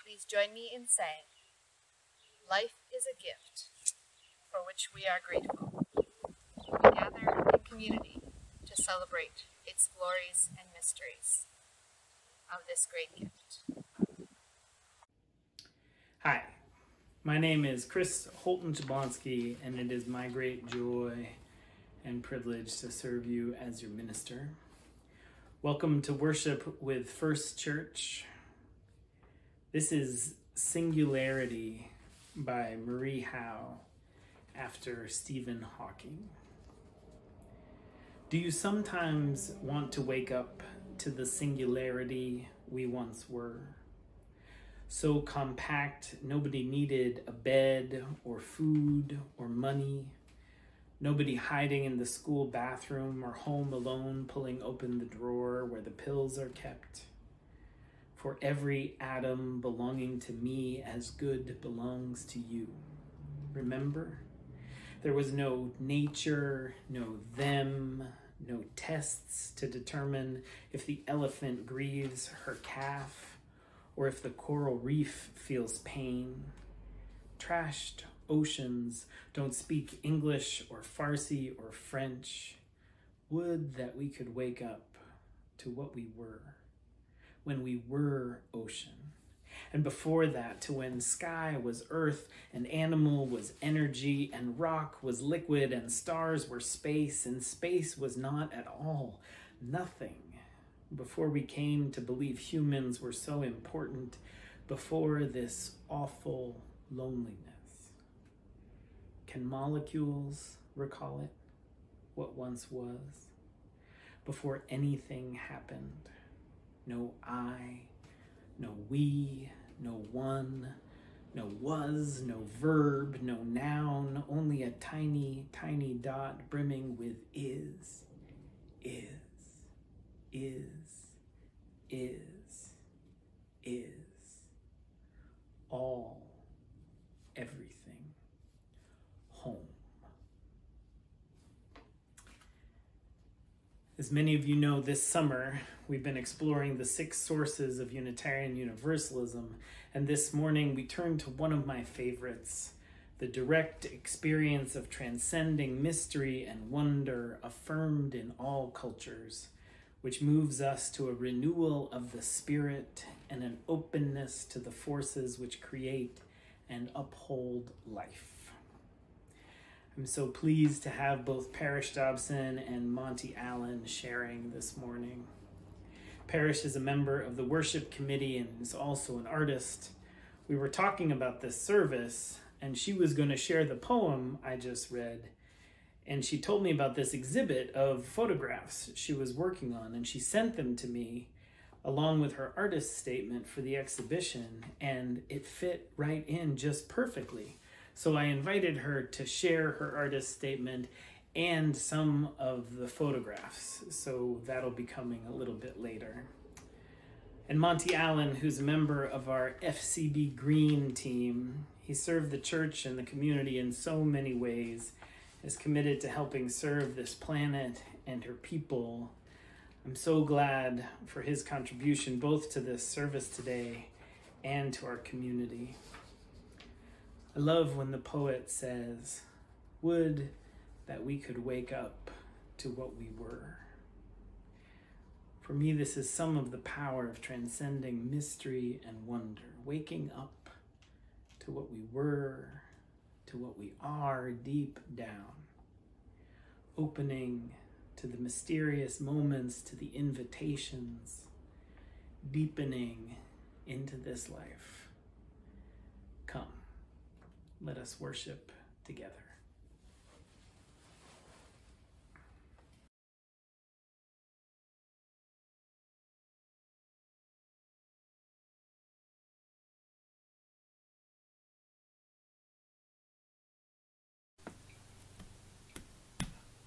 Please join me in saying, life is a gift for which we are grateful. We gather in community to celebrate its glories and mysteries of this great gift. Hi, my name is Chris Holton-Jablonski, and it is my great joy and privilege to serve you as your minister. Welcome to worship with First Church. This is Singularity by Marie Howe after Stephen Hawking. Do you sometimes want to wake up to the singularity we once were? So compact, nobody needed a bed or food or money. Nobody hiding in the school bathroom or home alone pulling open the drawer where the pills are kept. For every atom belonging to me as good belongs to you. Remember? There was no nature, no them, no tests to determine if the elephant grieves her calf or if the coral reef feels pain. Trashed oceans don't speak English or Farsi or French. Would that we could wake up to what we were, when we were ocean. And before that, to when sky was earth and animal was energy and rock was liquid and stars were space and space was not at all nothing. Before we came to believe humans were so important, before this awful loneliness. Can molecules recall it, what once was? Before anything happened, no I, no we, no one, no was, no verb, no noun, only a tiny, tiny dot brimming with is, all, everything, home. As many of you know, this summer, we've been exploring the 6 sources of Unitarian Universalism, and this morning we turn to one of my favorites, the direct experience of transcending mystery and wonder affirmed in all cultures, which moves us to a renewal of the spirit and an openness to the forces which create and uphold life. I'm so pleased to have both Parrish Dobson and Monty Allen sharing this morning. Parrish is a member of the worship committee and is also an artist. We were talking about this service, and she was going to share the poem I just read, and she told me about this exhibit of photographs she was working on, and she sent them to me along with her artist statement for the exhibition, and it fit right in just perfectly. So I invited her to share her artist statement and some of the photographs. So that'll be coming a little bit later. And Monty Allen, who's a member of our FCB Green team, he served the church and the community in so many ways, is committed to helping serve this planet and her people. I'm so glad for his contribution both to this service today and to our community. I love when the poet says, would that we could wake up to what we were. For me, this is some of the power of transcending mystery and wonder, waking up to what we were, to what we are deep down, opening to the mysterious moments, to the invitations, deepening into this life. Come. Let us worship together.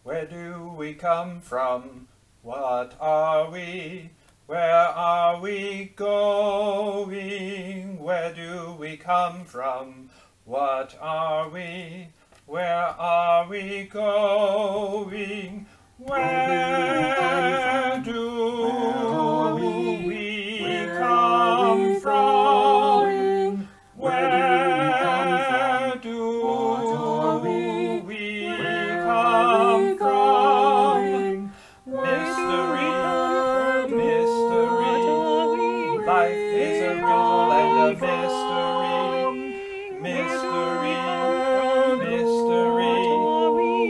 Where do we come from? What are we? Where are we going? Where do we come from? What are we? Where are we going? Where do we come from? come from? Mystery, mystery. Life is a riddle and a mystery. Mystery, mystery.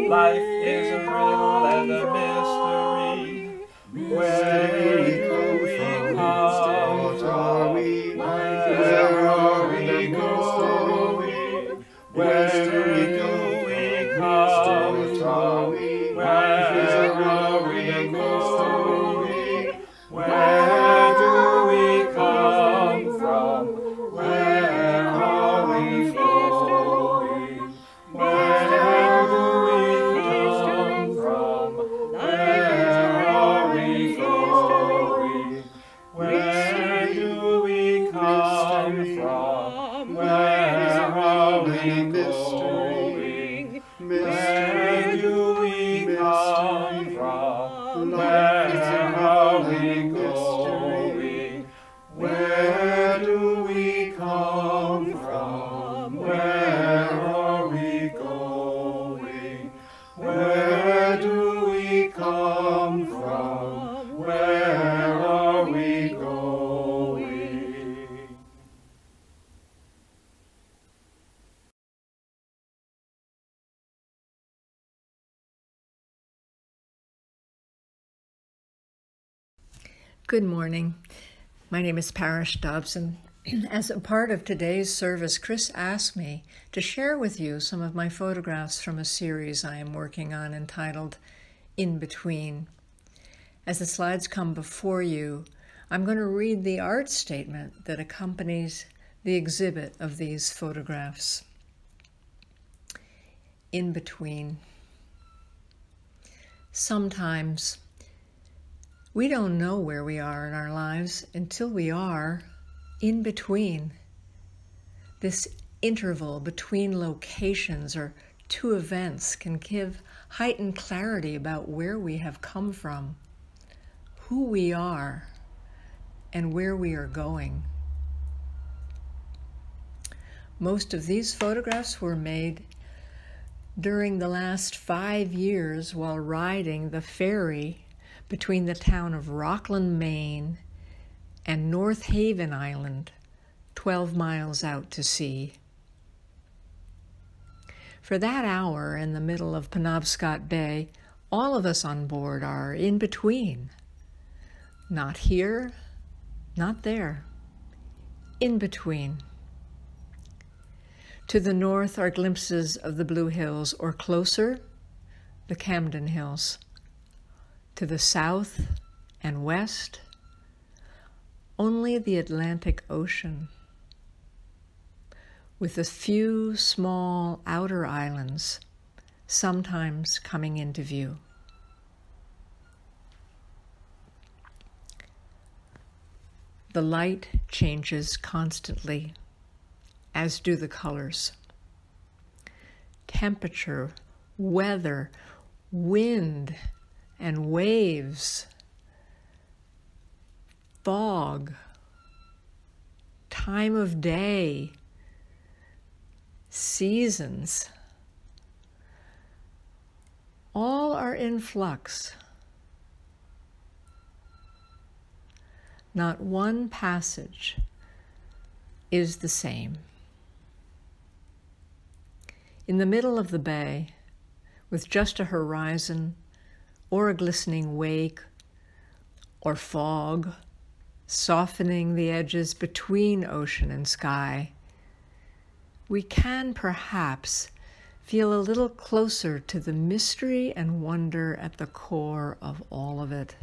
Life is a riddle and a mystery. Where do we come from? Where are we going? Where do we come from? Where are we going? Where do we come from? Where are we going? Where do we come from? Where are we going? Where do we come from? Where are we going? Where do we come from? Where are we going? Where do we come from? Where are we going? Where do we come from? Where are we going? Good morning. My name is Parish Dobson. As a part of today's service, Chris asked me to share with you some of my photographs from a series I am working on entitled In Between. As the slides come before you, I'm going to read the art statement that accompanies the exhibit of these photographs. In between. Sometimes we don't know where we are in our lives until we are in between. This interval between locations or two events can give heightened clarity about where we have come from, who we are, and where we are going. Most of these photographs were made during the last 5 years while riding the ferry between the town of Rockland, Maine, and North Haven Island, 12 miles out to sea. For that hour in the middle of Penobscot Bay, all of us on board are in between. Not here, not there. In between. To the north are glimpses of the Blue Hills, or closer, the Camden Hills. To the south and west, only the Atlantic Ocean, with a few small outer islands sometimes coming into view. The light changes constantly, as do the colors. Temperature, weather, wind, and waves, fog, time of day, seasons, all are in flux. Not one passage is the same. In the middle of the bay, with just a horizon or a glistening wake or fog softening the edges between ocean and sky, we can perhaps feel a little closer to the mystery and wonder at the core of all of it.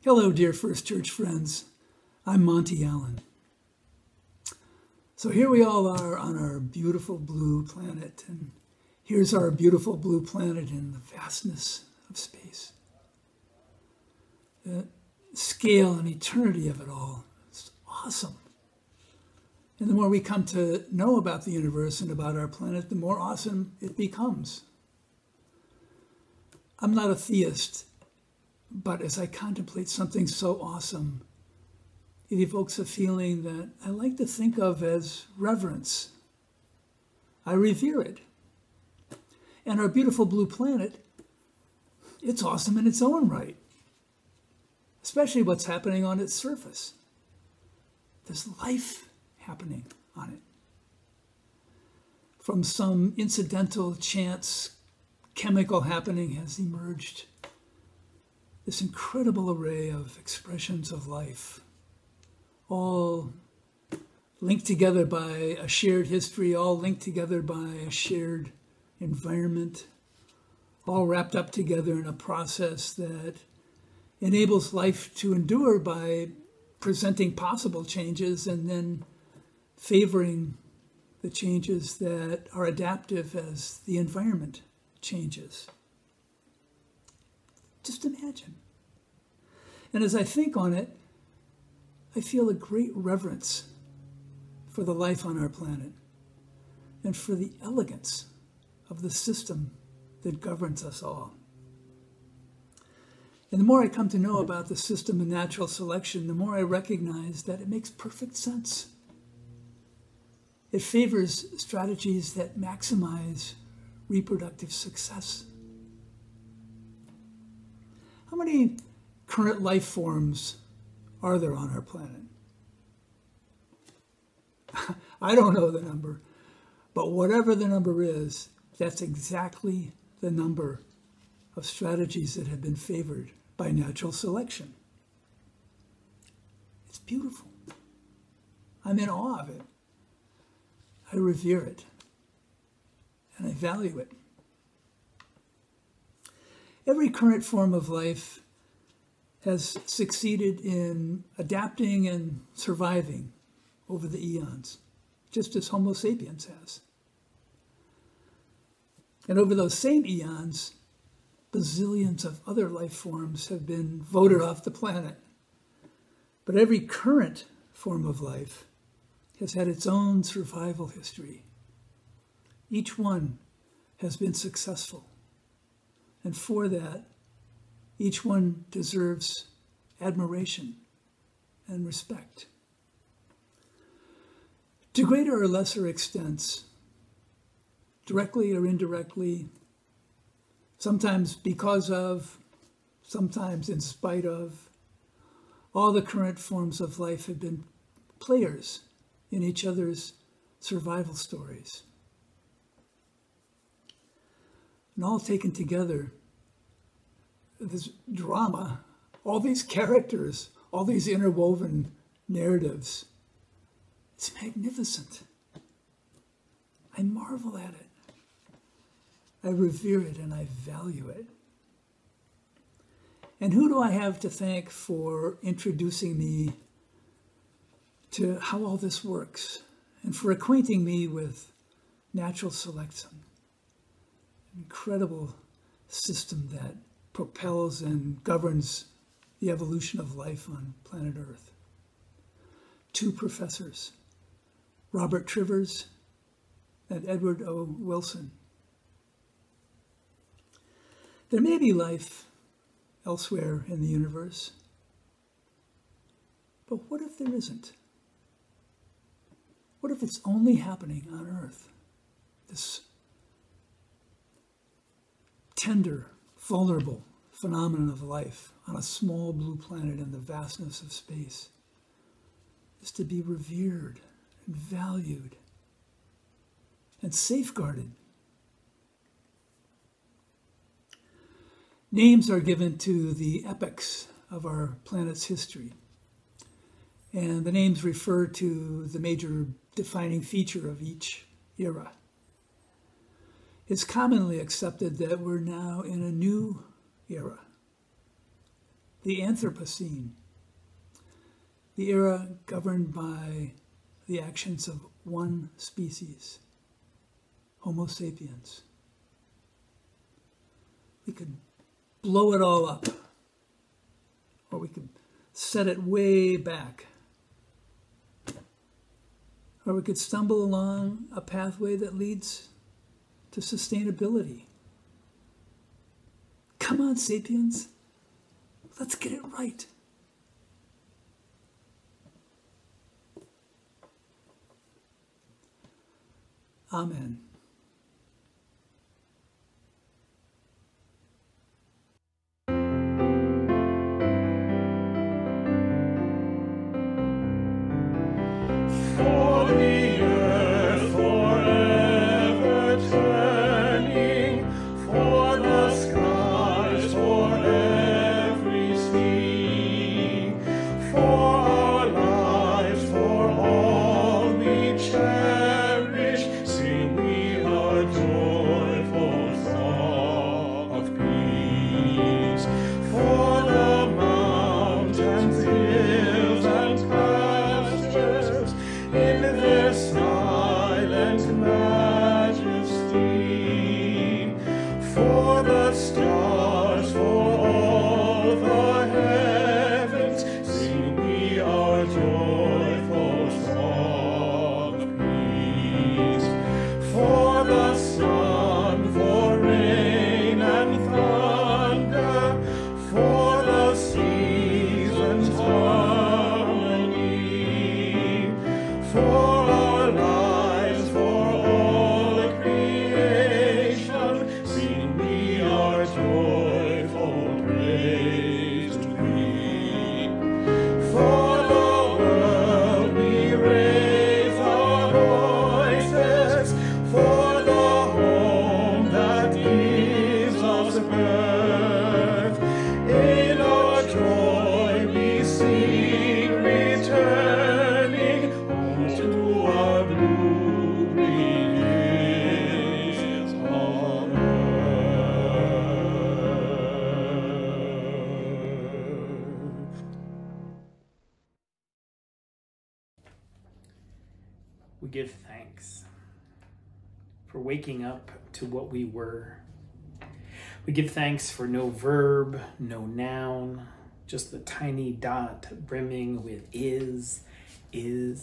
Hello, dear First Church friends. I'm Monty Allen. So here we all are on our beautiful blue planet, and here's our beautiful blue planet in the vastness of space. The scale and eternity of it all is awesome. And the more we come to know about the universe and about our planet, the more awesome it becomes. I'm not a theist, but as I contemplate something so awesome, it evokes a feeling that I like to think of as reverence. I revere it. And our beautiful blue planet, it's awesome in its own right, especially what's happening on its surface. There's life happening on it. From some incidental chance chemical happening has emerged this incredible array of expressions of life, all linked together by a shared history, all linked together by a shared environment, all wrapped up together in a process that enables life to endure by presenting possible changes and then favoring the changes that are adaptive as the environment changes. Just imagine. And as I think on it, I feel a great reverence for the life on our planet and for the elegance of the system that governs us all. And the more I come to know about the system of natural selection, the more I recognize that it makes perfect sense. It favors strategies that maximize reproductive success. How many current life forms are there on our planet? I don't know the number, but whatever the number is, that's exactly the number of strategies that have been favored by natural selection. It's beautiful. I'm in awe of it. I revere it, and I value it. Every current form of life has succeeded in adapting and surviving over the eons, just as Homo sapiens has. And over those same eons, bazillions of other life forms have been voted off the planet. But every current form of life has had its own survival history. Each one has been successful. And for that, each one deserves admiration and respect. To greater or lesser extents, directly or indirectly, sometimes because of, sometimes in spite of, all the current forms of life have been players in each other's survival stories. And all taken together, this drama, all these characters, all these interwoven narratives, it's magnificent. I marvel at it. I revere it and I value it. And who do I have to thank for introducing me to how all this works and for acquainting me with natural selection, an incredible system that propels and governs the evolution of life on planet Earth. Two professors, Robert Trivers and Edward O. Wilson. There may be life elsewhere in the universe, but what if there isn't? What if it's only happening on Earth? This tender, vulnerable phenomenon of life on a small blue planet in the vastness of space is to be revered and valued and safeguarded. Names are given to the epochs of our planet's history, and the names refer to the major defining feature of each era. It's commonly accepted that we're now in a new era, the Anthropocene, the era governed by the actions of one species, Homo sapiens. We could blow it all up, or we could set it way back, or we could stumble along a pathway that leads to sustainability. Come on, sapiens, let's get it right. Amen. For the earth forever turning, for the skies forever sing, for our lives, for all we cherish, sing we our joyful song of peace. For the mountains, hills, and pastures, in their silent majesty, for the stars, for all the heavens, sing we our joyful song of peace. For the sun, for rain and thunder, for the seasons harmony, for our lives, for all creation, sing we our joyful praise to thee. For the world we raise our voices, for the home that gives us birth. In our joy we sing, returning home to our blue-green hills of earth. We give thanks for waking up to what we were. We give thanks for no verb, no noun, just the tiny dot brimming with is. We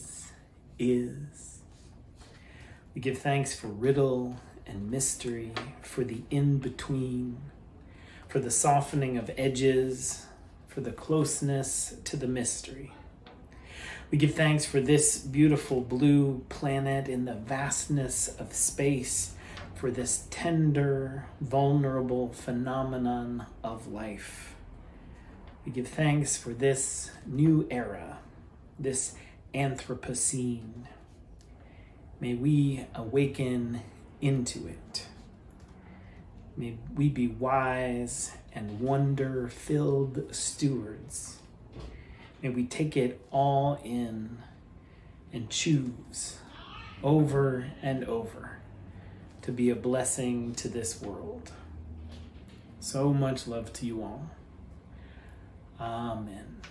give thanks for riddle and mystery, for the in-between, for the softening of edges, for the closeness to the mystery. We give thanks for this beautiful blue planet in the vastness of space, for this tender, vulnerable phenomenon of life. We give thanks for this new era, this Anthropocene. May we awaken into it. May we be wise and wonder-filled stewards. May we take it all in and choose over and over to be a blessing to this world. So much love to you all. Amen.